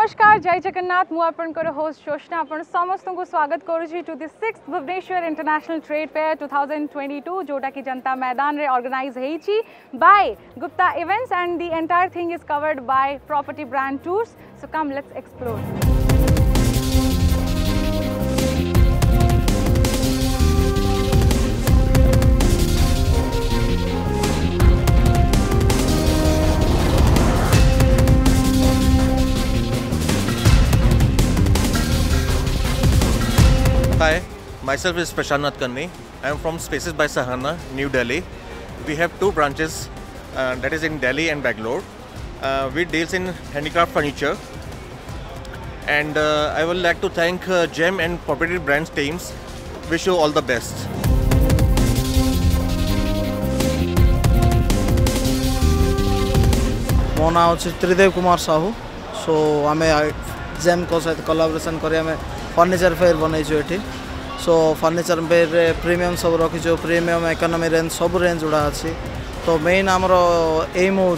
नमस्कार जय जगन्नाथ मु आपनकर होस्ट शोषणा आपण समस्त को स्वागत करूची to the 6th Bhubaneswar international trade fair 2022 जोटा की जनता मैदान रे ऑर्गेनाइज हेची by Gupta events and the entire thing is covered by property brand tours. So come let's explore. Hi, myself is Prashant Nath Kanni. I am from Spaces by Sahana, New Delhi. We have two branches, that is in Delhi and Bangalore. We deals in handicraft furniture, and I would like to thank GEM and Property Brands teams. Wish you all the best. मो ना हूँ त्रिदेव कुमार साहू। सो आम GeM को सहित collaboration कर furniture fair बनईचु ये। सो furniture fair premium सब रखीचु, प्रीमियम इकोनॉमी रेंज सब रेंज गुड़ा अच्छी। तो मेन आमर एम हो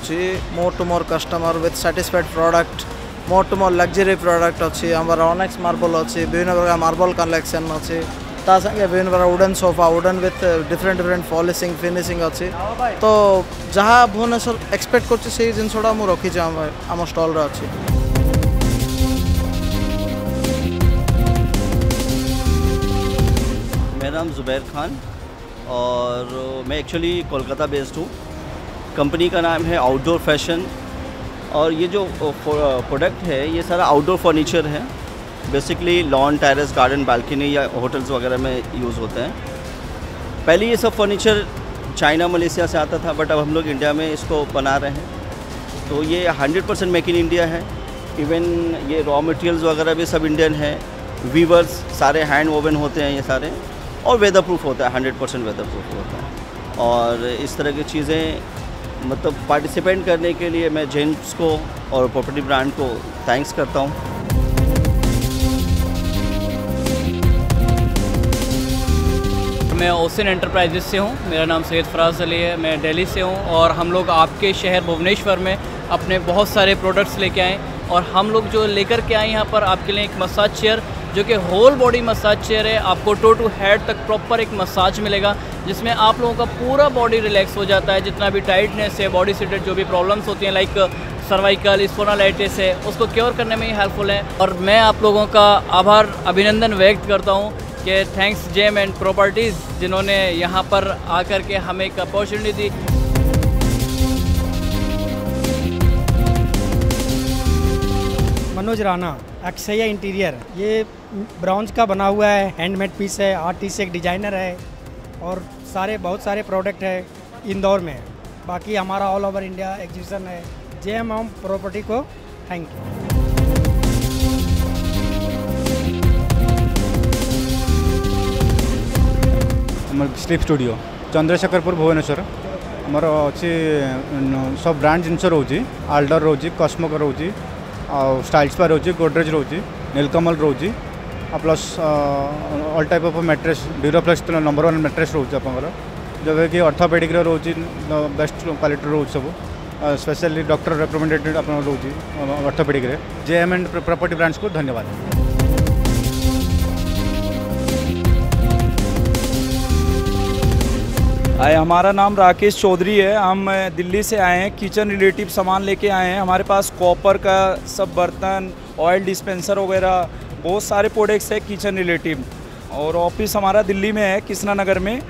more to more customer with satisfied product, more to more luxury product अच्छी। आमर ऑनेक्स मार्बल अच्छी, विभिन्न प्रकार मार्बल कलेक्शन अच्छी। ता संगे विभिन्न प्रकार wooden sofa, wooden with different polishing finishing अच्छी। तो जहाँ भुवनेश्वर एक्सपेक्ट कर जिनसा मुझे रखी आम स्टल अच्छी। मेरा नाम ज़ुबैर खान और मैं एक्चुअली कोलकाता बेस्ड हूँ। कंपनी का नाम है आउटडोर फैशन और ये जो प्रोडक्ट है ये सारा आउटडोर फर्नीचर है। Basically lawn, terrace, garden, balcony या होटल्स वगैरह में यूज़ होते हैं। पहले ये सब फर्नीचर चाइना, मलेशिया से आता था, बट अब हम लोग इंडिया में इसको बना रहे हैं। तो ये 100% मेक इन इंडिया है। इवन ये रॉ मटेरियल्स वगैरह भी सब इंडियन है। वीवर्स सारे हैंड वोवन होते हैं ये सारे, और वेदर प्रूफ होता है, 100% वेदर प्रूफ होता है। और इस तरह की चीज़ें मतलब पार्टिसिपेट करने के लिए मैं जेम्स को और प्रॉपर्टी ब्रांड को थैंक्स करता हूँ। मैं ओसिन एंटरप्राइजेस से हूँ। मेरा नाम सैयद फराज अली है। मैं दिल्ली से हूँ और हम लोग आपके शहर भुवनेश्वर में अपने बहुत सारे प्रोडक्ट्स लेके आए और हम लोग जो लेकर के आए यहाँ पर आपके लिए एक मसाज चेयर जो कि होल बॉडी मसाज चेयर है। आपको टो टू हेड तक प्रॉपर एक मसाज मिलेगा जिसमें आप लोगों का पूरा बॉडी रिलैक्स हो जाता है। जितना भी टाइटनेस है, बॉडी से जो भी प्रॉब्लम्स होती हैं लाइक सर्वाइकल, स्पोनालाइटिस है, उसको क्योर करने में ही हेल्पफुल है। और मैं आप लोगों का आभार अभिनंदन व्यक्त करता हूँ कि थैंक्स जेम एंड प्रॉपर्टीज़ जिन्होंने यहाँ पर आकर के हमें एक अपॉर्चुनिटी दी। मनोज राणा, अक्षय इंटीरियर। ये ब्रॉन्ज का बना हुआ है, हैंडमेड पीस है, आर्टिस्ट एक डिजाइनर है और बहुत सारे प्रोडक्ट है इंदौर में। बाकी हमारा ऑल ओवर इंडिया एग्जीबिशन है। जेएम होम प्रॉपर्टी को thank you. Sleep studio Chandrasekharpur Bhubaneswar आमर अच्छी सब ब्रांड जिनस रोचे, आल्डर रोचे, कस्मोक रोचे, स्टाइल स्पा रोचे, गोदरेज रोचे, नीलकमल रोचे, plus all type of mattress, Duroflex number 1 mattress रोचे आपंकर जो कि ऑर्थोपेडिक रोचे, बेस्ट क्वालिटी रोचे सब स्पेशली डॉक्टर रिकमेंडेड आप रोचे orthopaedic. JM and property brands को धन्यवाद। हाय, हमारा नाम राकेश चौधरी है। हम दिल्ली से आए हैं, किचन रिलेटिव सामान लेके आए हैं। हमारे पास कॉपर का सब बर्तन, ऑयल डिस्पेंसर वगैरह बहुत सारे प्रोडक्ट्स है किचन रिलेटिव। और ऑफिस हमारा दिल्ली में है, कृष्णा नगर में।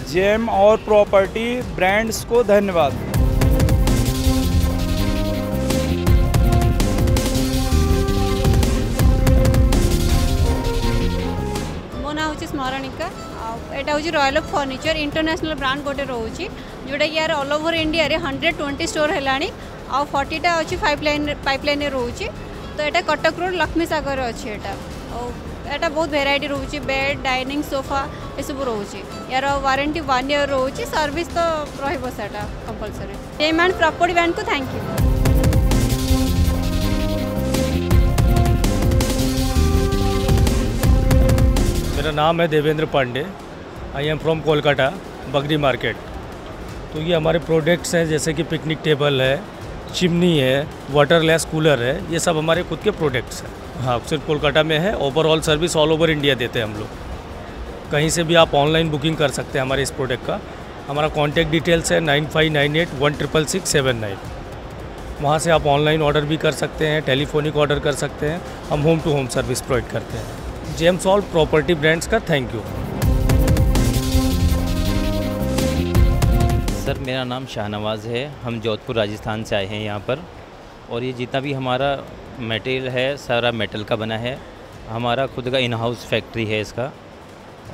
जेम और प्रॉपर्टी ब्रांड्स को धन्यवाद। मो ना हूँ स्मरणिका। एटा हूँ royal of furniture international brand गोटे रोचे जोटा कि यार ऑल ओवर इंडिया रे 120 स्टोर है आ 40टा अच्छी पाइपलाइन रोचे। तो यहाँ कटक रोड लक्ष्मी सागर अच्छी। एटा बहुत वेराइटी रोचे, बेड, डाइनिंग, सोफा ये सब रोचे। यार वारंटी 1 ईयर रोचे, सर्विस तो रहा compulsory. Gem and property brand को थैंक यू। मेरा नाम है Devendra Pandey. I am from Kolkata, Bagri market. तो ये हमारे प्रोडक्ट्स हैं जैसे कि पिकनिक टेबल है, चिमनी है, वाटरलेस कूलर है, ये सब हमारे खुद के प्रोडक्ट्स हैं। हाँ, सिर्फ कोलकाता में है। Overall service all over India देते हैं हम लोग। कहीं से भी आप ऑनलाइन बुकिंग कर सकते हैं हमारे इस प्रोडक्ट का। हमारा कॉन्टैक्ट डिटेल्स है 9598166679। वहाँ से आप ऑनलाइन ऑर्डर भी कर सकते हैं, टेलीफोनिक ऑर्डर कर सकते हैं। हम home to home service provide करते हैं। जेम्स ऑल प्रॉपर्टी ब्रांड्स का थैंक यू। सर मेरा नाम शाहनवाज़ है। हम जोधपुर राजस्थान से आए हैं यहाँ पर, और ये जितना भी हमारा मटेरियल है सारा मेटल का बना है। हमारा खुद का इन हाउस फैक्ट्री है इसका,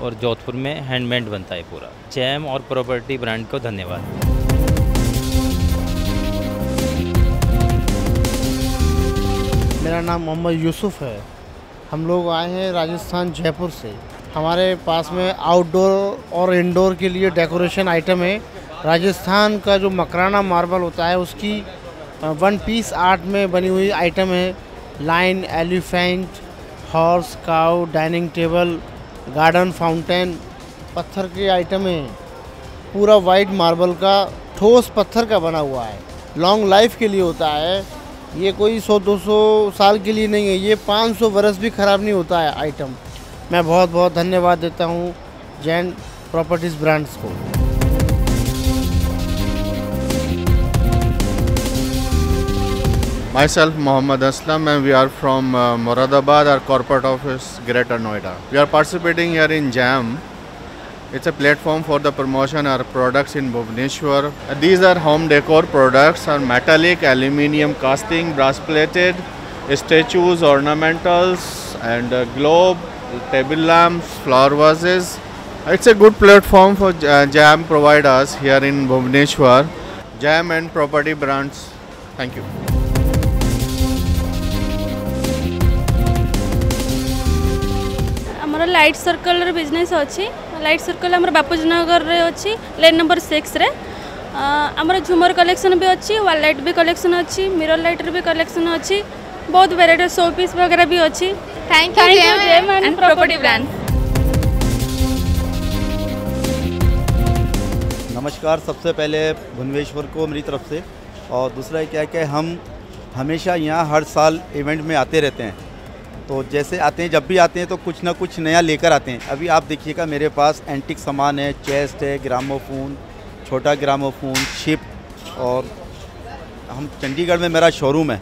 और जोधपुर में हैंडमेड बनता है पूरा। जैम और प्रॉपर्टी ब्रांड को धन्यवाद। मेरा नाम मोहम्मद यूसुफ है। हम लोग आए हैं राजस्थान जयपुर से। हमारे पास में आउटडोर और इंडोर के लिए डेकोरेशन आइटम है। राजस्थान का जो मकराना मार्बल होता है उसकी 1 पीस आर्ट में बनी हुई आइटम है। Line, elephant, horse, cow, dining table, garden, fountain, पत्थर के आइटम है। पूरा वाइट मार्बल का ठोस पत्थर का बना हुआ है। लॉन्ग लाइफ के लिए होता है। ये कोई 100-200 साल के लिए नहीं है, ये 500 बरस भी ख़राब नहीं होता है आइटम। मैं बहुत बहुत धन्यवाद देता हूँ जैन प्रॉपर्टीज़ ब्रांड्स को। Myself Mohammad Aslam, and we are from Moradabad. Our corporate office Greater Noida. We are participating here in JAM. It's a platform for the promotion of our products in Bhubaneswar. These are home decor products, are metallic, aluminium casting, brass plated, statues, ornamentals, and globe, table lamps, flower vases. It's a good platform for JAM provide us here in Bhubaneswar. JAM and property brands. Thank you. आमर light circle business अच्छी। Light circle आमर बापूजी नगर रे अच्छी, lane number 6 रे। आमर झुमर collection भी अच्छी, वॉल लाइट भी कलेक्शन अच्छी, मिरर लाइट भी कलेक्शन अच्छी, बहुत वेराइटी शो पीस वगैरह भी अच्छी। Thank you gem and property brand. नमस्कार। सबसे पहले भुवनेश्वर को मेरी तरफ से, और दूसरा क्या है कि हम हमेशा यहाँ हर साल इवेंट में आते रहते हैं। तो जैसे आते हैं, जब भी आते हैं तो कुछ ना कुछ नया लेकर आते हैं। अभी आप देखिएगा मेरे पास एंटिक सामान है, चेस्ट है, ग्रामोफोन, छोटा ग्रामोफोन, शिप। और हम चंडीगढ़ में मेरा शोरूम है।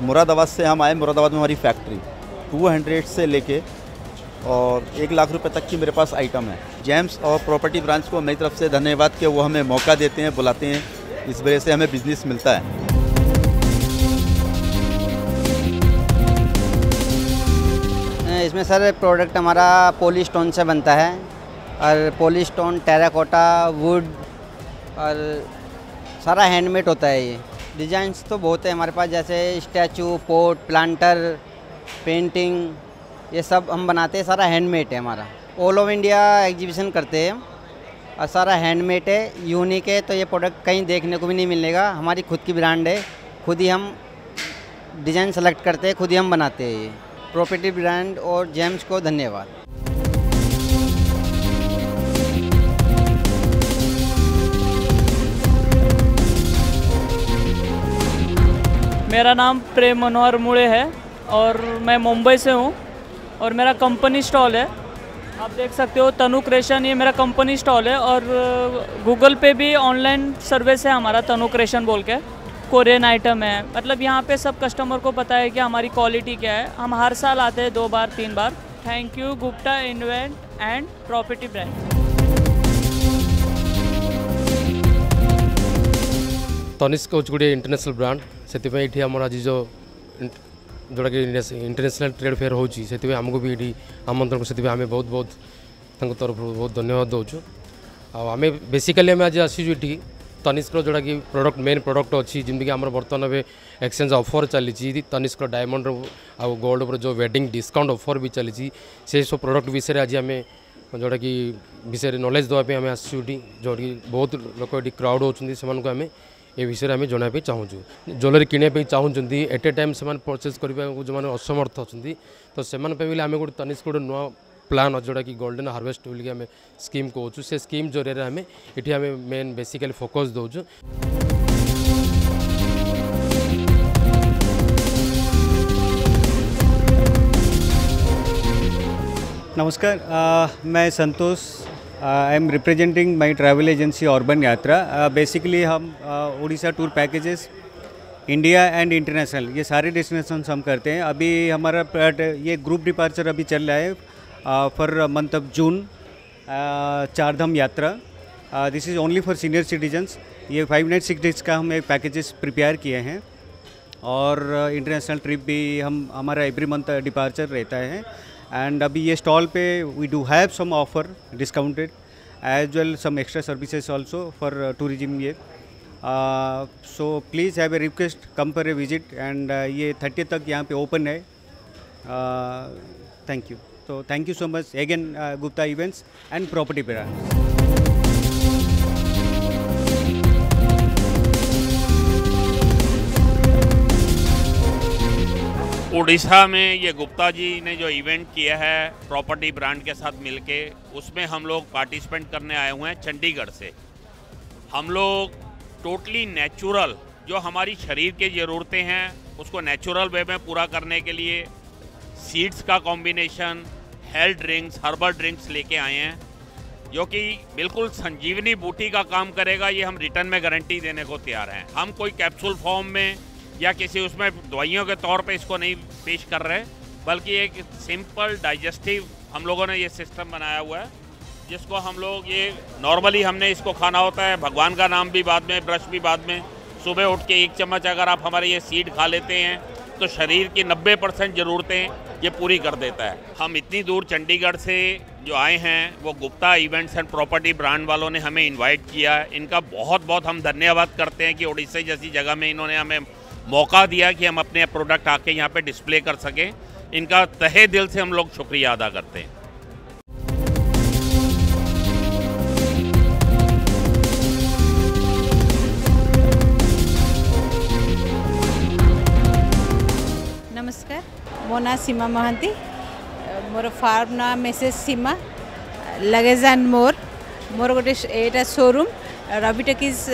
मुरादाबाद से हम आए, मुरादाबाद में हमारी फैक्ट्री 200 से लेके और 1 लाख रुपए तक की मेरे पास आइटम है। जेम्स और प्रॉपर्टी ब्रांच को मेरी तरफ से धन्यवाद कि वो हमें मौका देते हैं, बुलाते हैं, इस वजह से हमें बिजनेस मिलता है। इसमें सर प्रोडक्ट हमारा पॉली स्टोन से बनता है, और पॉली स्टोन, टेराकोटा, वुड, और सारा हैंडमेड होता है। ये डिज़ाइंस तो बहुत है हमारे पास, जैसे स्टैचू, पोट, प्लांटर, पेंटिंग, ये सब हम बनाते हैं। सारा हैंडमेड है हमारा। ऑल ओवर इंडिया एग्जीबिशन करते हैं, और सारा हैंडमेड है, यूनिक है। तो ये प्रोडक्ट कहीं देखने को भी नहीं मिलेगा। हमारी खुद की ब्रांड है, खुद ही हम डिज़ाइन सेलेक्ट करते हैं, खुद ही हम बनाते हैं। ये प्रॉपर्टी ब्रांड और जेम्स को धन्यवाद। मेरा नाम प्रेम मनोहर मुड़े है, और मैं मुंबई से हूँ, और मेरा कंपनी स्टॉल है। आप देख सकते हो तनु क्रिएशन, ये मेरा कंपनी स्टॉल है। और गूगल पे भी ऑनलाइन सर्विस है हमारा, तनु क्रिएशन बोल के। कोरियन आइटम है, मतलब यहाँ पे सब कस्टमर को पता है कि हमारी क्वालिटी क्या है। हम हर साल आते हैं 2 बार 3 बार। Thank you Gupta event and property brand. Tanishq हूँ गोटे इंटरनेशनल ब्रांड, से आम आज जो जोटा कि इंटरनेशनल ट्रेड फेयर होती आमको भी ये आमंत्रण से आम बहुत बहुत तरफ बहुत धन्यवाद दूँ। आम बेसिकली आम आज आसीचु ये तनिष्क जोटा कि प्रोडक्ट मेन प्रोडक्ट अच्छी, जमीक आम बर्तमान में एक्सचेंज ऑफर चली तनिष्क डायमंड आउ गोल्ड पर जो वेडिंग डिस्काउंट ऑफर भी चली, से सब प्रोडक्ट विषय आज आम जोटा कि विषय नॉलेज देवाई आम आसू जो बहुत लोक ये क्राउड होती से आम ये विषय आम जनापी चाहूँ। ज्वेलरी किनापी चाहूँगी एट ए टाइम से परचेज करने जो मैंने असमर्थ अच्छा, तो से आम गोटे तनिष्क गोटे नुआ प्लान जोटा कि गोल्डन हार्वेस्ट बोलिक आम स्कीम कहूँ, से स्कीम जरिए आम ये मेन बेसिकली फोकस दौचु। नमस्कार, मैं Santosh, I am representing my travel agency urban Yatra. Basically हम Orissa tour packages India and international ये सारे डेस्टिनेशंस हम करते हैं। अभी हमारा ये ग्रुप डिपार्चर अभी चल रहा है for month of June, Chardham Yatra. This is only for senior citizens. ये 5 नाइट 6 डेज़ का हम एक पैकेजेस प्रिपेयर किए हैं और इंटरनेशनल ट्रिप भी हमारा एवरी मंथ डिपार्चर रहता है। एंड अभी ये स्टॉल पे we do have some offer discounted as well some extra services also for tourism ये। So please have a request, come for a visit and ये 30 तक यहाँ पे ओपन है। Thank you. तो thank you so much again Gupta events and property brand. Orissa में ये गुप्ता जी ने जो इवेंट किया है प्रॉपर्टी ब्रांड के साथ मिलके, उसमें हम लोग पार्टिसिपेट करने आए हुए हैं चंडीगढ़ से। हम लोग टोटली नेचुरल जो हमारी शरीर की ज़रूरतें हैं उसको नेचुरल वे में पूरा करने के लिए सीड्स का combination, health drinks, herbal drinks लेके आए हैं जो कि बिल्कुल संजीवनी बूटी का काम करेगा। ये हम रिटर्न में गारंटी देने को तैयार हैं। हम कोई कैप्सूल फॉर्म में या किसी उसमें दवाइयों के तौर पे इसको नहीं पेश कर रहे, बल्कि एक सिंपल डाइजेस्टिव हम लोगों ने ये सिस्टम बनाया हुआ है जिसको हम लोग ये नॉर्मली हमने इसको खाना होता है, भगवान का नाम भी बाद में, ब्रश भी बाद में। सुबह उठ के 1 चम्मच अगर आप हमारे ये सीड खा लेते हैं तो शरीर की 90% ज़रूरतें ये पूरी कर देता है। हम इतनी दूर चंडीगढ़ से जो आए हैं वो Gupta events and property brand वालों ने हमें इन्वाइट किया। इनका बहुत बहुत हम धन्यवाद करते हैं कि उड़ीसा जैसी जगह में इन्होंने हमें मौका दिया कि हम अपने प्रोडक्ट आके यहाँ पे डिस्प्ले कर सकें। इनका तहे दिल से हम लोग शुक्रिया अदा करते हैं। नमस्कार, मो ना सीमा महांती, मोर फार्म ना message Seema luggage and more गोटे एटा शोरूम रवि टकीज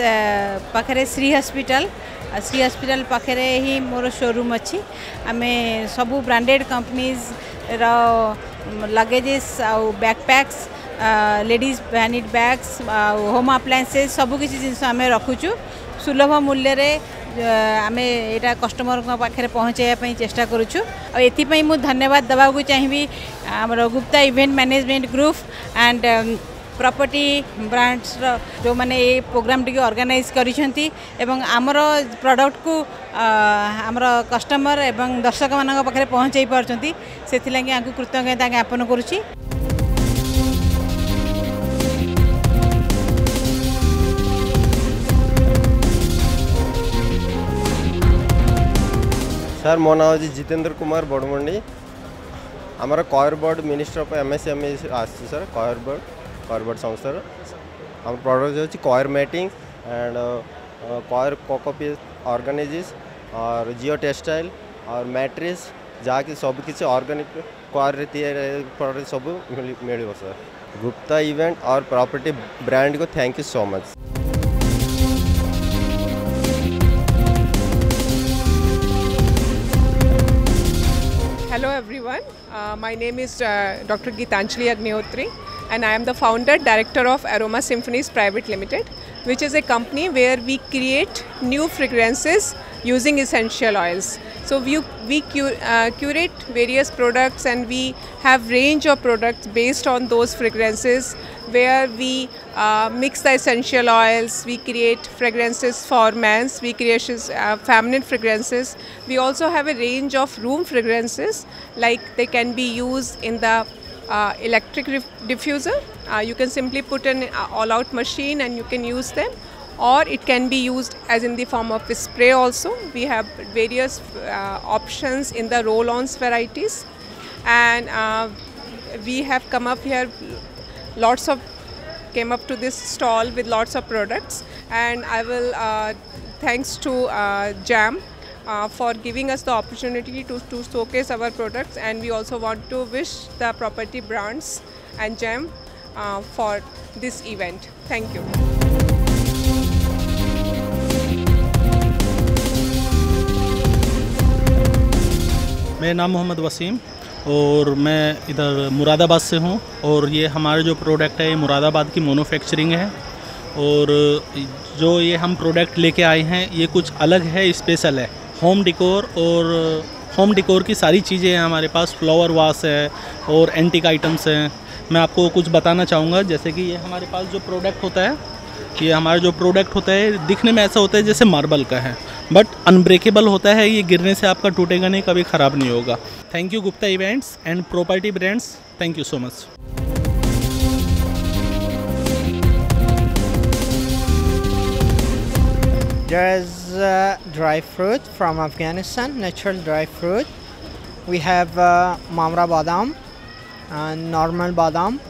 पाखरे श्री हॉस्पिटल पाखरे ही मोर शोरूम अच्छी। आमे सबू ब्रांडेड कंपनीज लगेजेस आउ backpacks, ladies vanity bags, home appliances सबू किसी जिनस आमे रखुचु सुलभ मूल्य रे। आमे एटा कस्टमर पाखे पहुँचाई चेष्टा करुचु। और एथिपाई मु धन्यवाद देवा चाहिए आमर Gupta event management group and property brands जो माने ये प्रोग्राम टी ऑर्गेनाइज करिसेंती एवं आमर प्रोडक्ट को आमर कस्टमर एवं दर्शक मान पाखे पहुँचाई पार्टी से कृतज्ञता ज्ञापन करुच्ची। सर मो ना हूँ जितेंद्र कुमार बड़मंडी। आमर coir board minister of MSME आसी सर कयर बोर्ड संस्था आम प्रोडक्ट हो coir matting and coir cocopeat organizes और जियो टेक्सटाइल और मैट्रेस जहाँकि सब किसी ऑर्गेनिक कयर प्रोडक्ट सब मिल सर। गुप्ता इवेंट और प्रॉपर्टी ब्रांड को thank you so much. Hello everyone, my name is Dr. Geetanjali Agnihotri and I am the founder director of Aroma Symphonies Private Limited, which is a company where we create new fragrances using essential oils. So we curate various products and we have range of products based on those fragrances where we mix the essential oils, we create fragrances for men's, we create feminine fragrances. We also have a range of room fragrances, like they can be used in the electric diffuser. You can simply put an all-out machine and you can use them, or it can be used as in the form of a spray also. We have various options in the roll-ons varieties, and we have come up here came up to this stall with lots of products, and I will thanks to JAM for giving us the opportunity to showcase our products, and we also want to wish the property brands and JAM for this event. Thank you. मेरा नाम मोहम्मद वसीम और मैं इधर मुरादाबाद से हूँ और ये हमारा जो प्रोडक्ट है ये मुरादाबाद की मैन्युफैक्चरिंग है। और जो ये हम प्रोडक्ट लेके आए हैं ये कुछ अलग है, स्पेशल है। होम डेकोर और होम डेकोर की सारी चीज़ें हैं हमारे पास। फ्लावर वास है और एंटीक आइटम्स हैं। मैं आपको कुछ बताना चाहूँगा, जैसे कि ये हमारे पास जो प्रोडक्ट होता है, ये हमारा जो प्रोडक्ट होता है दिखने में ऐसा होता है जैसे मार्बल का है, बट अनब्रेकेबल होता है। ये गिरने से आपका टूटेगा नहीं, कभी ख़राब नहीं होगा। Thank you Gupta events and property brands, thank you so much. There is dry fruit from Afghanistan, natural dry fruit. We have Mamra badam and normal badam,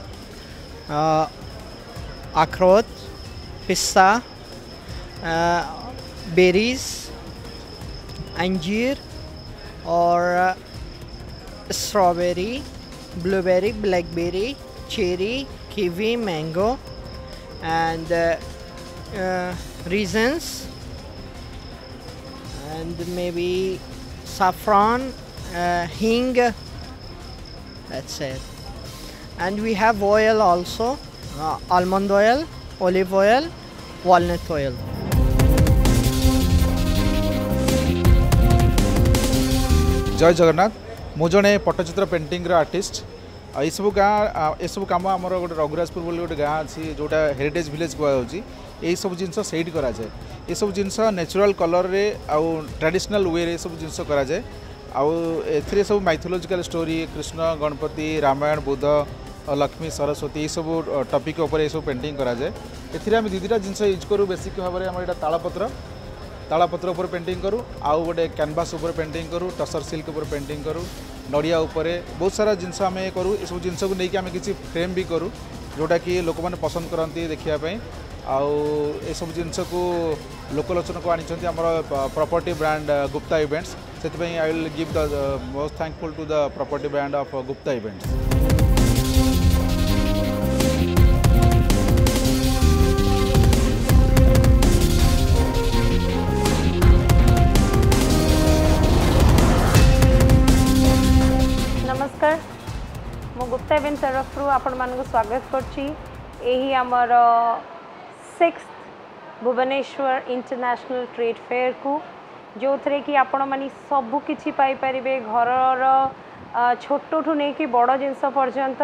akhrot, pista, berries, anjeer, or strawberry, blueberry, blackberry, cherry, kiwi, mango, and raisins. And maybe saffron, hing, that's it. And we have oil also, almond oil, olive oil, walnut oil. जय जगन्नाथ, मु जड़े Pattachitra painting artist. ये सब गाँ ये सब कम आम गोटे रघुराजपुर बोली गोटे गाँ अच्छी जोटा हेरिटेज विलेज कहुच्छी। यही सब जिनस सेट कराए, ये सब जिनस नेचुरल कलर रे आउ ट्रेडिशनल वे रे सब जिनस कराए। आउ एथिरे सब माइथोलॉजिकल स्टोरी, कृष्ण, गणपति, रामायण, बुद्ध, लक्ष्मी, सरस्वती, ये सब टॉपिक ऊपर ये सब पेंटिंग कराए। एथिरे आम दीटा जिनस यूज करूँ बेसिक भाव में। आम तालपत्र तालपत्र ऊपर पेंटिंग करूँ, आउ गोटे कैनवास ऊपर पेंटिंग करूँ, टसर सिल्क ऊपर पेंटिंग करूँ, नड़िया ऊपर बहुत सारा जिनस आम करूँ। ये सब जिनस को लेकिन आम किसी फ्रेम भी करूँ जोटा कि लोक मैंने पसंद करती देखापी। आउ ये सब जिनस को लोकलोचन को आनी आमर प्रॉपर्टी ब्रांड गुप्ता इवेंट्स। से I will give the most thankful to the property brand of Gupta events. नमस्कार, मो गुप्ता इवेंट तरफ आपण मानक स्वागत करछि। एही हमर 6th Bhubaneswar international trade fair को, जो थे कि आपण मानी सबु किछि पाई परिबे, घरर छोटू नहीं कि बड़ जिनस पर्यंत।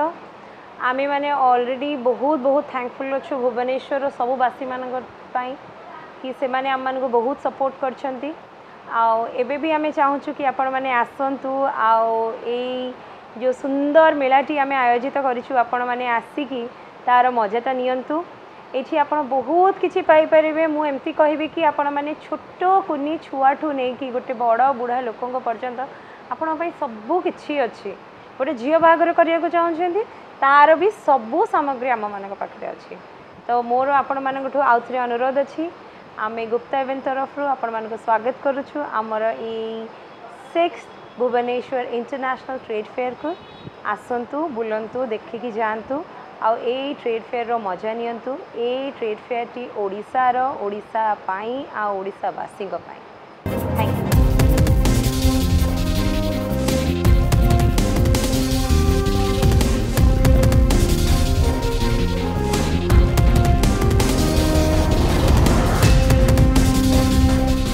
आमे माने ऑलरेडी बहुत बहुत थैंकफुल अच्छु भुवनेश्वर सबुवासी मानक पई कि से माने आम मानक बहुत सपोर्ट करछंती। आउ एबे भी आमे चाहूछु कि आपण माने आसंतु आउ ए जो सुंदर मेलाटी आमे आयोजित करिछु, आपण माने आसिकी तार मजाटा नियंतु। एठी आपण बहुत किछि पाई परिबे। मु एमती कहबी कि आपण माने छोटो कुनी छुआठू नहीं कि गोटे बड़ बुढ़ा लोकंक पर्यंत आपण पई सबु किछि अछि। गोटे झियो बाहागर करिया को चाहछन्ती तार भी सबु सामग्री आम मानक पाखरे अछि। तो मोर आपण मानकठु आउथरे अनुरोध अछि, आमे गुप्ता इवेंट तरफ आपण मानक स्वागत करूछु आमर ई 6th Bhubaneswar international trade fair को। आसंतु, बुलंतु, देखिकी जांतु आउ ए ट्रेड फेयर रो मजा नियंतु। ए ट्रेड फेयर टी ओडिसा रो, ओडिसा पाई आ ओडिसा वासी को पाई। Thank you.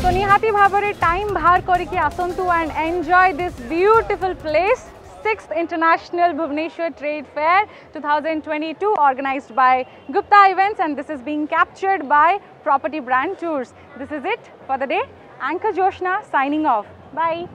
तो निहाती भावरे टाइम बाहर करके आसंतु and enjoy this beautiful place. 6th International Bhubaneswar Trade Fair 2022 organized by Gupta Events, and this is being captured by Property Brand Tours. This is it for the day. Anchor Joshna signing off. Bye.